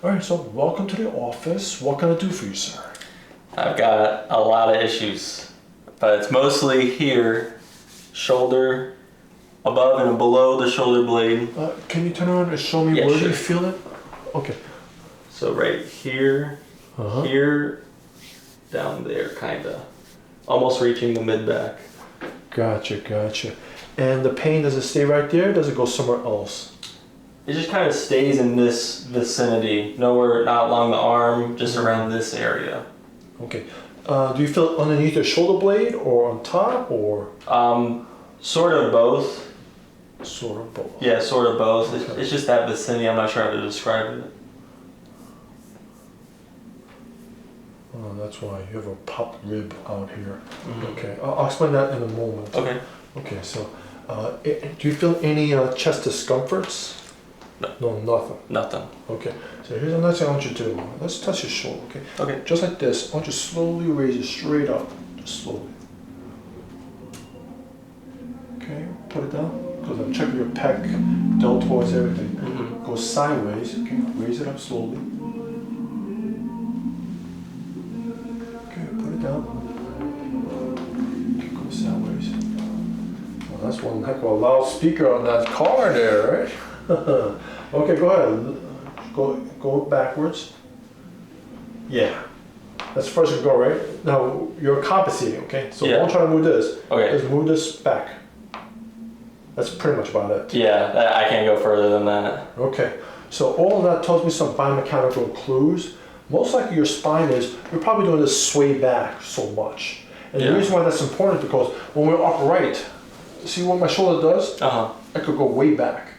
All right, so welcome to the office. What can I do for you, sir? I've got a lot of issues, but it's mostly here, shoulder, above and below the shoulder blade. Can you turn around and show me where you feel it? Okay. So right here, here, down there, kinda. Almost reaching the mid-back. Gotcha. And the pain, does it stay right there or does it go somewhere else? It just kind of stays in this vicinity, nowhere, not along the arm, just around this area. Okay. Do you feel it underneath your shoulder blade or on top or? Sort of both. Sort of both. Yeah, sort of both. Okay. It's just that vicinity, I'm not sure how to describe it. Oh, that's why you have a popped rib out here. Okay, I'll explain that in a moment. Okay. Okay, so do you feel any chest discomforts? No, nothing. Nothing. Okay, so here's the next thing I want you to do. Let's touch your shoulder, okay? Okay. Just like this. I want you to slowly raise it straight up. Just slowly. Okay, put it down. Because I'm checking your pec, deltoids, everything. Go sideways. Okay, raise it up slowly. Okay, put it down. Okay, go sideways. Well, that's one heck of a loud speaker on that car there, right? Okay, go ahead. Go backwards. Yeah. That's first you go, right? Now you're compensating, okay? So don't try to move this. Okay. Just move this back. That's pretty much about it. Yeah, I can't go further than that. Okay. So all of that tells me some biomechanical clues. Most likely your spine is, you're probably doing this sway back so much. And the reason why that's important is because when we're upright, see what my shoulder does? I could go way back.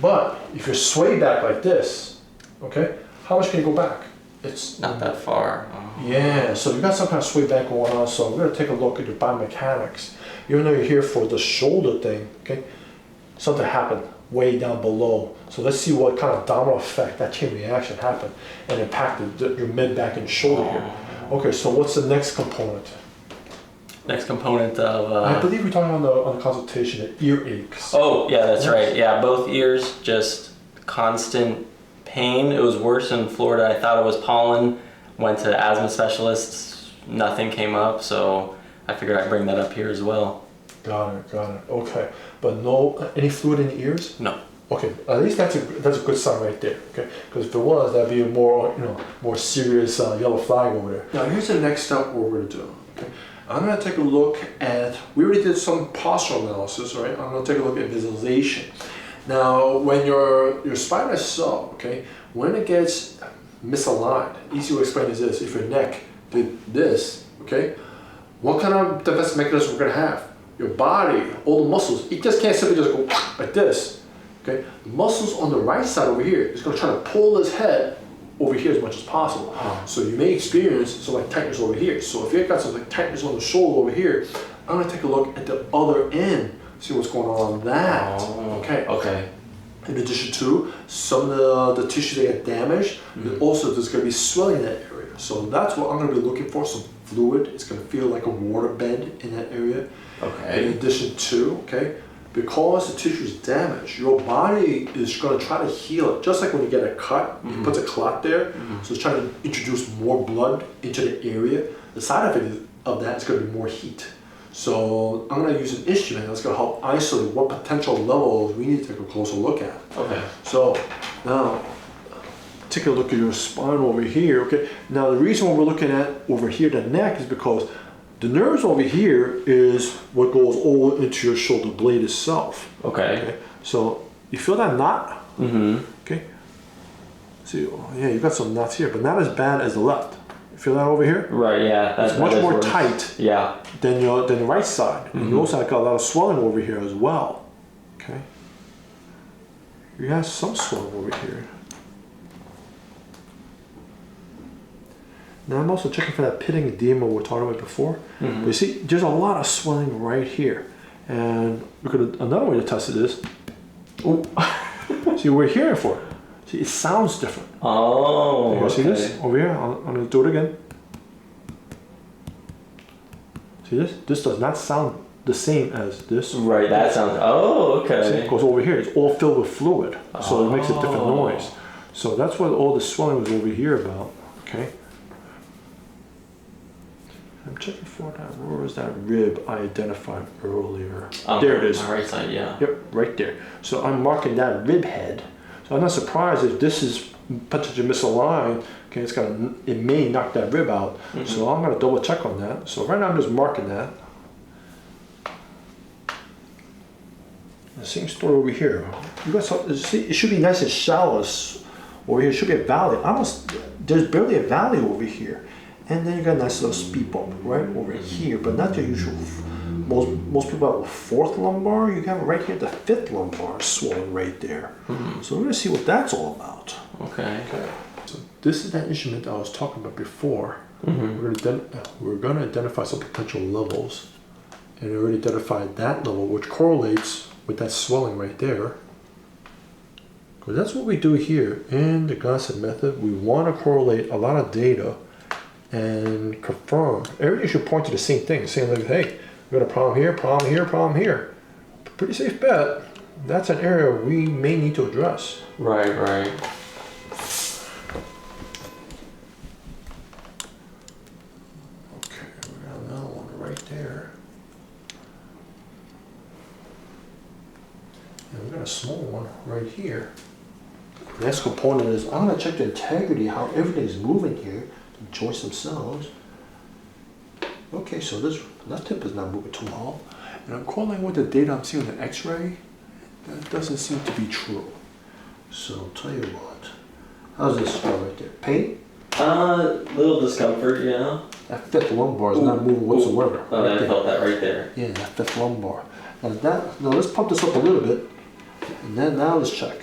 But if you sway back like this, okay, how much can you go back? It's not that far. Yeah, so you got some kind of sway back going on. So we're gonna take a look at your biomechanics. Even though you're here for the shoulder thing, okay, something happened way down below. So let's see what kind of domino effect, that chain reaction happened and impacted your mid back and shoulder here. Okay, so what's the next component? Next component of... I believe we're talking on the consultation, the ear aches. Oh, yeah, that's right. Yeah, both ears, just constant pain. It was worse in Florida. I thought it was pollen. Went to asthma specialists. Nothing came up, so I figured I'd bring that up here as well. Got it. Okay, but no, any fluid in the ears? No. Okay, at least that's a good sign right there. Okay, because if it was, that'd be a more serious yellow flag over there. Now here's the next step what we're gonna do. Okay, I'm gonna take a look at. We already did some postural analysis, right? I'm gonna take a look at visualization. Now, when your spine is so, okay, when it gets misaligned, easy to explain is this: if your neck did this, okay, what kind of defense mechanism we're gonna have? Your body, all the muscles, it just can't simply just go like this. Okay, the muscles on the right side over here is going to try to pull this head over here as much as possible. So you may experience some like tightness over here. So if you've got some like tightness on the shoulder over here, I'm going to take a look at the other end, see what's going on that. Okay. In addition to some of the tissues that get damaged, also there's going to be swelling in that area. So that's what I'm going to be looking for, some fluid. It's going to feel like a water bed in that area. Okay. In addition to, because the tissue is damaged, your body is going to try to heal it. Just like when you get a cut, it puts a clot there, so it's trying to introduce more blood into the area. The side effect of that is going to be more heat. So I'm going to use an instrument that's going to help isolate what potential levels we need to take a closer look at. Okay. So now, take a look at your spine over here. Okay. Now the reason why we're looking at over here the neck is because the nerves over here is what goes all into your shoulder blade itself. Okay. So you feel that knot? Okay. See, yeah, you got some knots here, but not as bad as the left. You feel that over here? Right. Yeah. It's much more tight. Yeah. Than the right side. And you also got a lot of swelling over here as well. Okay. You have some swelling over here. Now I'm also checking for that pitting edema we were talking about before. But you see, there's a lot of swelling right here. And another way to test it is, see, we're hearing for it. See, it sounds different. Oh, okay. See this over here? I'm going to do it again. See this? This does not sound the same as this. Right, that sounds, oh, okay. See, it goes over here. It's all filled with fluid. So it makes a different noise. So that's what all the swelling was over here about, okay? I'm checking for that. Where was that rib I identified earlier? There it is. On the right side, yeah. Yep, right there. So I'm marking that rib head. So I'm not surprised if this is potentially misaligned. Okay, it may knock that rib out. So I'm gonna double check on that. So right now I'm just marking that. The same story over here. You got some, see, it should be nice and shallow over here. It should be a valley. There's barely a valley over here. And then you got a nice little speed bump right over here, but not the usual. Most people have a fourth lumbar. You have it right here, the fifth lumbar swollen right there. So we're gonna see what that's all about. Okay. So this is that instrument I was talking about before. We're gonna identify some potential levels, and we already identified that level, which correlates with that swelling right there. Because that's what we do here in the Gonstead method. We want to correlate a lot of data and confirm. Everything should point to the same thing, saying like, hey, we got a problem here, problem here, problem here. Pretty safe bet. That's an area we may need to address. Right. Okay, we got another one right there. And we got a small one right here. The next component is I'm going to check the integrity, how everything's moving here, the joints themselves. Okay, so this left hip is not moving too well. And I'm correlating with the data I'm seeing on the x-ray. That doesn't seem to be true. So I'll tell you what. How's this feel right there? Pain? Little discomfort, yeah. That fifth lumbar is not moving whatsoever. Oh, I felt that right there. Yeah, that fifth lumbar. Now let's pump this up a little bit. And then now let's check.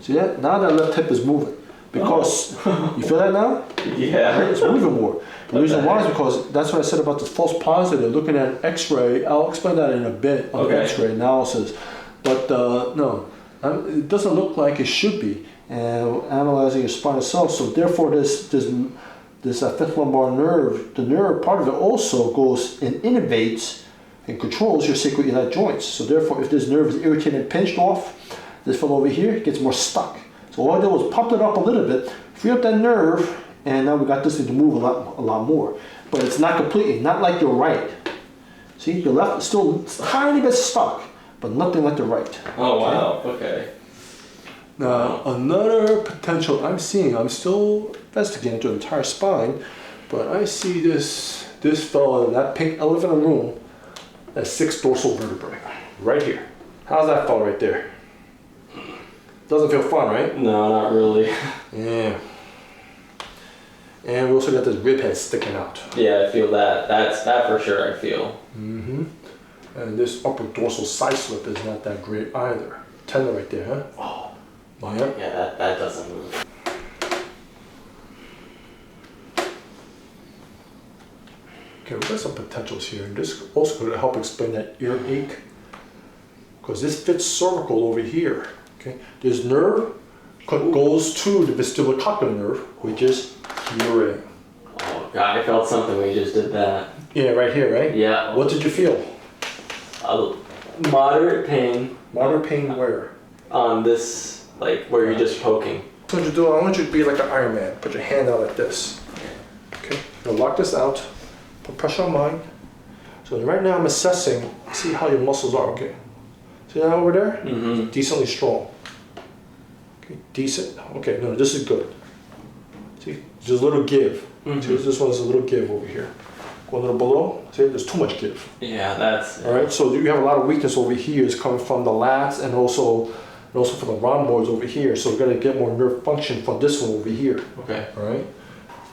See that? Now that left hip is moving. Because, you feel that now? Yeah. It's moving more. The reason why is because that's what I said about the false positive. Looking at x-ray, I'll explain that in a bit on the x-ray analysis. But no, it doesn't look like it should be. And analyzing your spine itself, so therefore this fifth lumbar nerve, the nerve part of it also goes and innervates and controls your sacroiliac joints. So therefore, if this nerve is irritated and pinched off, this fellow over here gets more stuck. So all I did was pump it up a little bit, free up that nerve, and now we got this thing to move a lot more. But it's not completely, not like your right. See, your left is still a tiny bit stuck, but nothing like the right. Oh, wow, okay. Now, another potential I'm seeing, I'm still investigating the entire spine, but I see this fellow in that pink elephant in the room, that's 6 dorsal vertebrae, right here. How's that fellow right there? Doesn't feel fun, right? No, not really. Yeah. And we also got this rib head sticking out. Yeah, I feel that. That for sure I feel. And this upper dorsal side slip is not that great either. Tender right there, huh? Oh. Yeah. Yeah, that doesn't move. Okay, we got some potentials here, and this also going to help explain that earache, because this fits cervical over here. Okay, this nerve goes to the vestibulocochlear nerve, which is hearing. Oh God, I felt something when you just did that. Yeah, right here, right? Yeah. What did you feel? Moderate pain. Moderate pain where? On this, like where you're just poking. What you do? I want you to be like an Iron Man. Put your hand out like this. Okay, now lock this out. Put pressure on mine. So right now I'm assessing. See how your muscles are. Okay. See that over there? Mm-hmm. Decently strong. Okay, decent. Okay, no, this is good. See, there's a little give. Mm-hmm. See, this one's a little give over here. Go a little below. See, there's too much give. Yeah, that's. All right, so you have a lot of weakness over here. It's coming from the lats and also from the rhomboids over here. So we're gonna get more nerve function from this one over here. Okay. All right.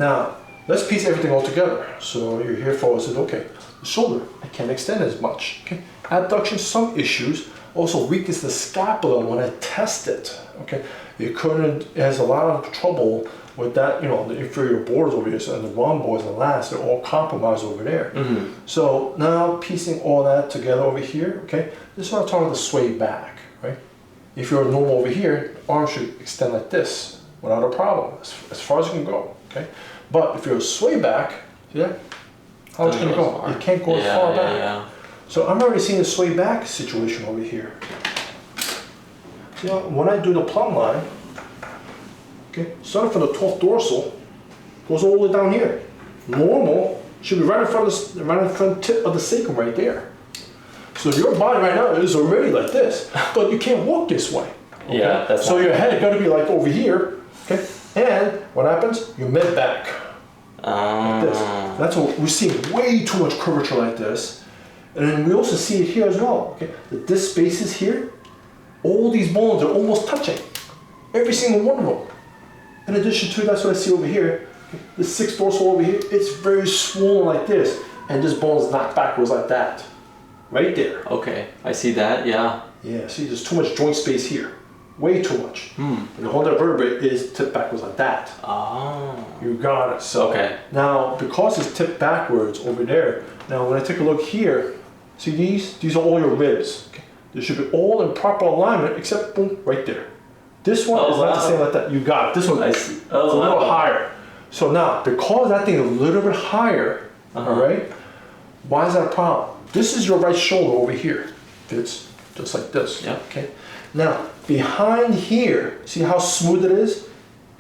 Now let's piece everything all together. So you're here for us. Okay, the shoulder I can't extend as much. Okay, abduction some issues. Also weakness in the scapula when I test it. Okay, it has a lot of trouble with that. You know, the inferior borders over here, so and the rhomboids and the lats, they're all compromised over there. Mm-hmm. So now piecing all that together over here. Okay, this is what I'm talking about, the sway back. Right. If you're normal over here, the arm should extend like this without a problem, as far as you can go. Okay, but if you're sway back, see that? How much can you go? You can't go as far back. Yeah. So I'm already seeing the sway back situation over here. See, when I do the plumb line, okay, starting from the 12th dorsal, goes all the way down here. Normal should be right in front of tip of the sacrum right there. So your body right now is already like this, but you can't walk this way. Okay? Yeah, that's so your head got to be like over here, okay? And what happens? You mid back. Like this. That's what we're seeing, way too much curvature like this. And then we also see it here as well. Okay, the disc spaces here, all these bones are almost touching. Every single one of them. In addition to, that's what I see over here. Okay, the 6th dorsal over here, it's very swollen like this. And this bone is knocked backwards like that. Right there. Okay, I see that, yeah. Yeah, see, there's too much joint space here. Way too much. And the whole other vertebrae is tipped backwards like that. Oh. You got it. So Okay. now, because it's tipped backwards over there, now when I take a look here, see these are all your ribs. Okay. They should be all in proper alignment except boom, right there. This one is not the same like that. You got it. This one I see. it's a little higher. So now, because that thing is a little bit higher, all right, why is that a problem? This is your right shoulder over here. Fits just like this. Yep. Okay. Now, behind here, see how smooth it is?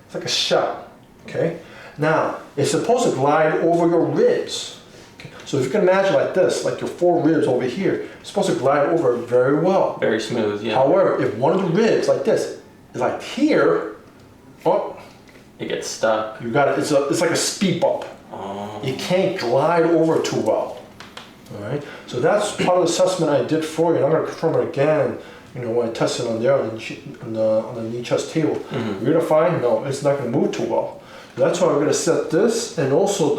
It's like a shell. Okay. Now, it's supposed to glide over your ribs. Okay. So if you can imagine like this, like your 4 ribs over here, it's supposed to glide over very well. Very smooth, yeah. However, if one of the ribs like this is like here, oh, It gets stuck. you got it. It's like a speed bump. Oh. You can't glide over too well. All right. So that's part of the assessment I did for you. And I'm going to confirm it again. You know, when I tested on there on the knee chest table, you're gonna find no, it's not gonna move too well. That's why we're gonna set this and also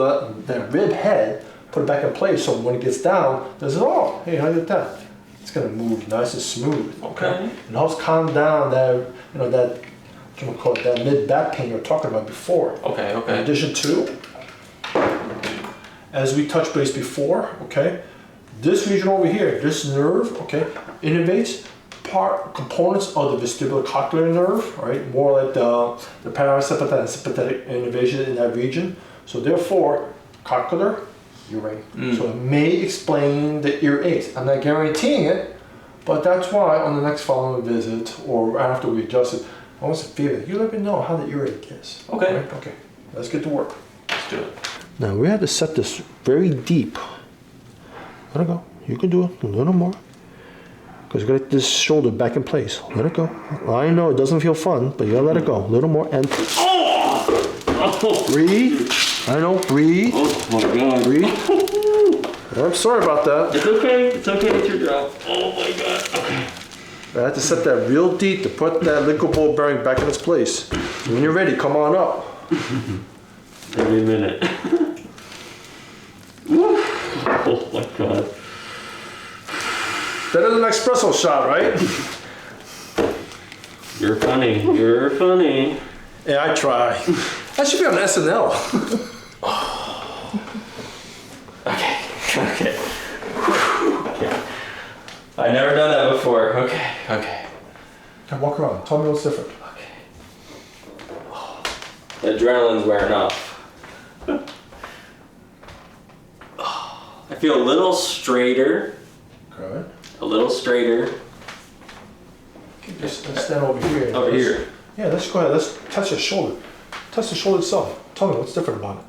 that rib head, put it back in place. So when it gets down, there's hey, how did that? It's gonna move nice and smooth. Okay. It helps calm down that that that mid back pain you were talking about before. Okay. In Okay. addition to, as we touched base before, okay, this region over here, this nerve, okay, innervates components of the vestibulocochlear nerve, right? More like the parasympathetic and sympathetic innervation in that region. So therefore, cochlear, earring. So it may explain the ear aches. I'm not guaranteeing it, but that's why on the next following visit or right after we adjust it, I want to feel it. You let me know how the earache is. Okay. Right? Okay. Let's get to work. Let's do it. Now we have to set this very deep. Let it go. You can do it a little more. Because you gotta get this shoulder back in place. Let it go. I know it doesn't feel fun, but you gotta let it go. A little more and breathe. I know, breathe. Oh my god. Breathe. I'm sorry about that. It's okay. It's okay. It's your job. Oh my god. Okay. I had to set that real deep to put that liquid ball bearing back in its place. When you're ready, come on up. Every minute. Oh my god. Better than an espresso shot, right? You're funny. You're funny. Yeah, I try. I should be on SNL. Okay. Okay. Okay. I never done that before. Okay. Okay. Come walk around. Tell me what's different. Okay. The adrenaline's wearing off. I feel a little straighter. Good. A little straighter. Just stand over here. Over here. Yeah, let's go ahead. Let's touch the shoulder. Touch the shoulder itself. Tell me what's different about it.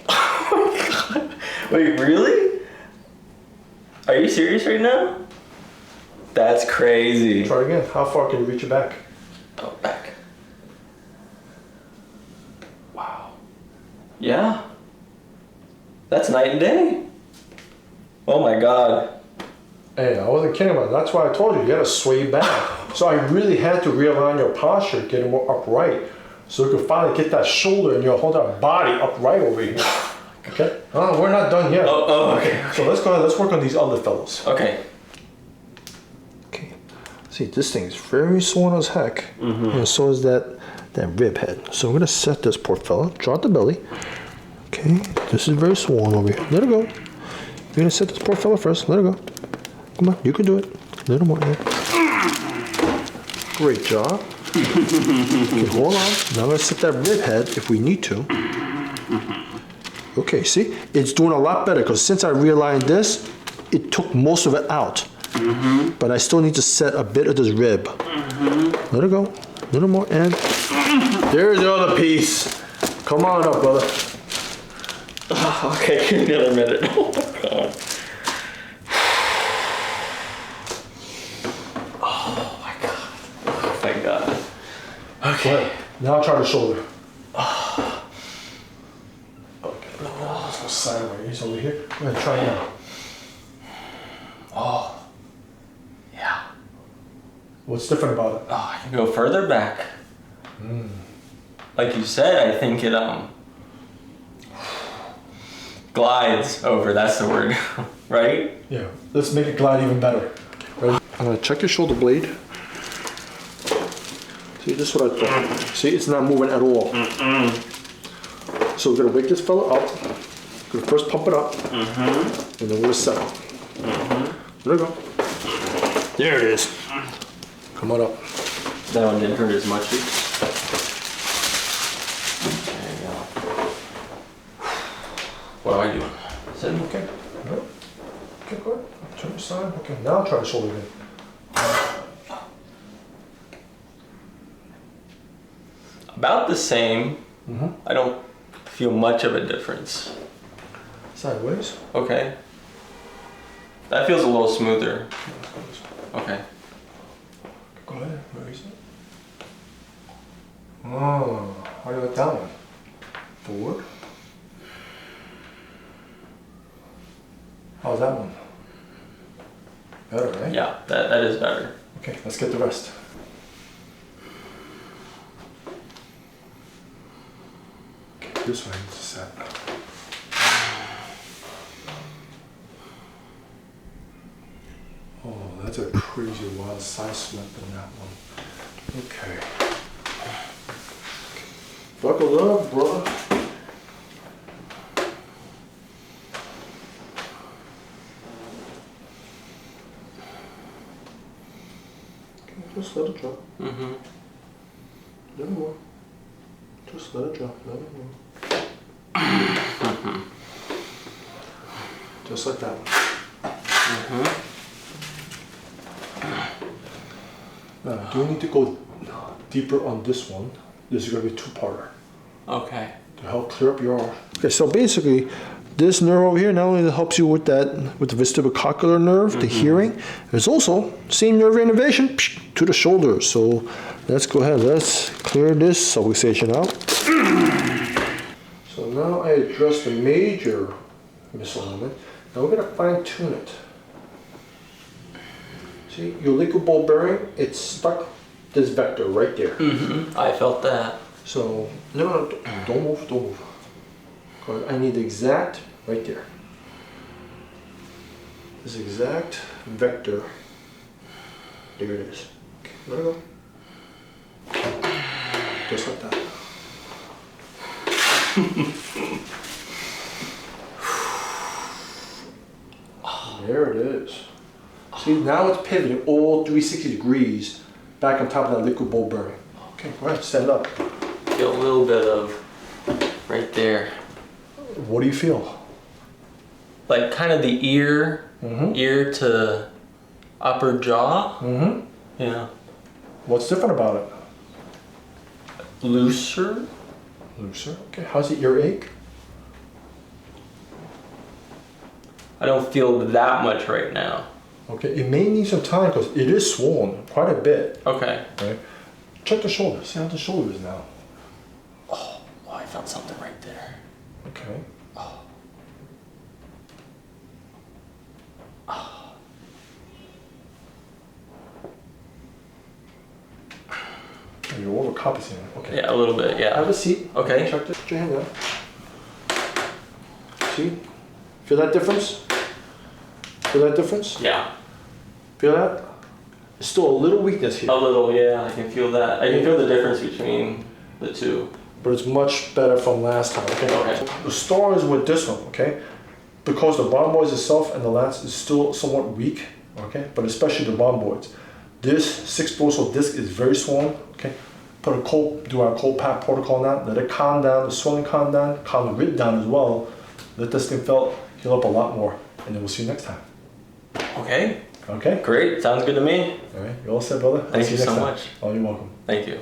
Oh my god. Wait, really? Are you serious right now? That's crazy. Try again. How far can you reach your back? Oh, back. Wow. Yeah. That's night and day. Oh my god. Hey, I wasn't kidding about it. That's why I told you gotta sway back. So I really had to realign your posture, get it more upright, so you can finally get that shoulder and your whole body upright over here. Okay? Oh, we're not done yet. Oh, okay. So let's go ahead. Let's work on these other fellows. Okay. Okay. See, this thing is very swollen as heck, and so is that rib head. So I'm gonna set this poor fella. Draw out the belly. Okay. This is very swollen over here. Let it go. You're gonna set this poor fella first. Let it go. Come on, you can do it. A little more. Yeah. Great job. Okay, hold on. Now I'm gonna set that rib head if we need to. Okay, see? It's doing a lot better because since I realigned this, it took most of it out. But I still need to set a bit of this rib. Let it go. A little more, and there's the other piece. Come on up, brother. Okay, give me another minute. Oh my god. Oh my god. Oh my god. Okay. Now try the shoulder. Okay. Let's go sideways over here. Go ahead, try it now. Oh. Yeah. What's different about it? Oh, I can go further back. Like you said, I think it glides over, that's the word, right? Yeah. Let's make it glide even better. Ready? I'm gonna check your shoulder blade. See, this is what I thought. See, it's not moving at all. So we're gonna wake this fella up. We're gonna first pump it up, and then we're gonna settle. There we go. There it is. Come on up. That one didn't hurt as much. There you go. What am I doing? Sitting? Okay. No. Okay, good. Turn your side. Okay, now try the shoulder again. About the same. I don't feel much of a difference. Sideways. Okay. That feels a little smoother. Okay. Go ahead. Where is it? Oh, how do you like that one? Forward. How's that one? Better, right? Yeah, that is better. Okay, let's get the rest. Okay, this one needs to set. Oh, that's a crazy wild side slip in that one. Okay. Buckle up, brother. Just let it drop. Never more. Just let it drop. Never more. Just like that one. Now, do we need to go deeper on this one? This is going to be two-parter. Okay. To help clear up your... Okay, so basically, this nerve over here not only helps you with that, with the vestibulocochlear nerve, the hearing, it's also same nerve innervation to the shoulder. So let's go ahead, let's clear this subluxation out. So now I address the major misalignment. Now we're going to fine tune it. See, your liquid ball bearing, it's stuck this vector right there. I felt that. So, no, don't move, don't move. I need the exact, right there. This exact vector. There it is. Okay, let it go. Just like that. There it is. See, now it's pivoting all 360 degrees back on top of that liquid ball bearing. Okay, go ahead, stand up. Feel a little bit of right there. What do you feel? Like kind of the ear to upper jaw. Yeah. What's different about it? Looser. Looser. Okay, how's the earache? I don't feel that much right now. Okay, it may need some time because it is swollen quite a bit. Okay. Right? Check the shoulder. See how the shoulder is now. Oh, I felt something right there. Okay. You're overcompensating. Okay. Yeah, a little bit, yeah. Have a seat. Okay. Check this. Put your hand down. See? Feel that difference? Feel that difference? Yeah. Feel that? There's still a little weakness here. A little, yeah, I can feel that. I can feel the difference between the two. But it's much better from last time, okay? Okay. The story is with this one, okay? Because the rhomboids itself and the lats is still somewhat weak, okay? But especially the rhomboids. This sixth dorsal disc is very swollen, okay? Put a do our cold pack protocol now, let it calm down, the swelling calm down, calm the rib down as well. Let this thing heal up a lot more, and then we'll see you next time. Okay, Okay? Great. Sounds good to me. All right. You all set, brother? Thank you so much. Oh, you're welcome. Thank you.